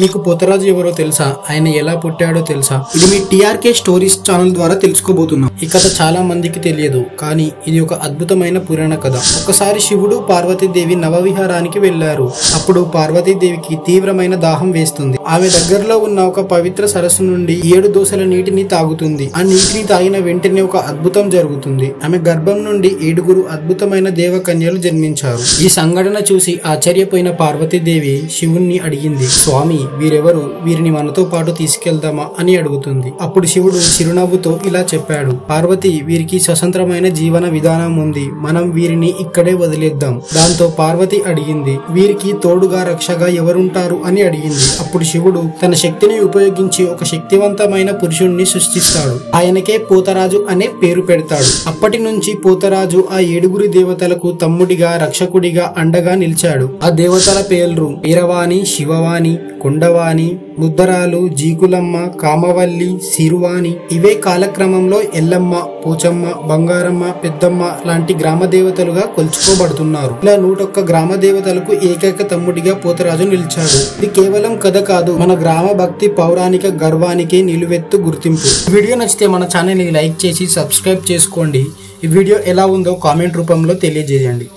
మీకు పోతరాజు ఎవరో తెలుసా? ఆయన ఎలా పుట్టాడో తెలుసా? ఇది మీ టీఆర్కే స్టోరీస్ ఛానల్ ద్వారా తెలుసుకోబోతున్నాం. ఈ కథ చాలా మందికి తెలియదు, కానీ ఇది ఒక అద్భుతమైన పురాణ కథ. ఒకసారి శివుడు పార్వతీదేవి నవవిహారానికి వెళ్లారు. అప్పుడు పార్వతీదేవికి తీవ్రమైన దాహం వేస్తుంది. ఆమె దగ్గరలో ఉన్న ఒక పవిత్ర సరస్సు నుండి 7 దోసల నీటిని తాగుతుంది. ఆ నీటిని తాగిన వెంటనే ఒక అద్భుతం జరుగుతుంది. ఆమె గర్భం నుండి 7 అద్భుతమైన దేవకన్యలు జన్మించారు. ఈ సంఘటన చూసి ఆశ్చర్యపోయిన పార్వతీదేవి శివుణ్ణి అడిగింది, స్వామి, వీరెవరు? వీరిని మనతో పాటు తీసుకెళ్దామా అని అడుగుతుంది. అప్పుడు శివుడు చిరునవ్వుతో ఇలా చెప్పాడు, పార్వతి, వీరికి స్వతంత్రమైన జీవన విధానం ఉంది. మనం వీరిని ఇక్కడే వదిలేద్దాం. దాంతో పార్వతి అడిగింది, వీరికి తోడుగా రక్షగా ఎవరుంటారు అని అడిగింది. అప్పుడు శివుడు తన శక్తిని ఉపయోగించి ఒక శక్తివంతమైన పురుషుణ్ణి సృష్టిస్తాడు. ఆయనకే పోతరాజు అనే పేరు పెడతాడు. అప్పటి నుంచి పోతరాజు ఆ 7 దేవతలకు తమ్ముడిగా, రక్షకుడిగా, అండగా నిలిచాడు. ఆ దేవతల పేర్లు వీరవాణి, శివవాణి, కొండవాణి, ముద్దరాలు, జీకులమ్మ, కామవల్లి, సిరువాణి. ఇవే కాలక్రమంలో ఎల్లమ్మ, పోచమ్మ, బంగారమ్మ, పెద్దమ్మ లాంటి గ్రామ దేవతలుగా కొలుచుకోబడుతున్నారు. ఇలా 101 గ్రామ దేవతలకు ఏకైక తమ్ముడిగా పోతరాజు నిలిచాడు. ఇది కేవలం కథ కాదు, మన గ్రామ భక్తి పౌరాణిక గర్వానికి నిలువెత్తు గుర్తింపు. ఈ వీడియో నచ్చితే మన ఛానల్ ని లైక్ చేసి సబ్స్క్రైబ్ చేసుకోండి. ఈ వీడియో ఎలా ఉందో కామెంట్ రూపంలో తెలియజేయండి.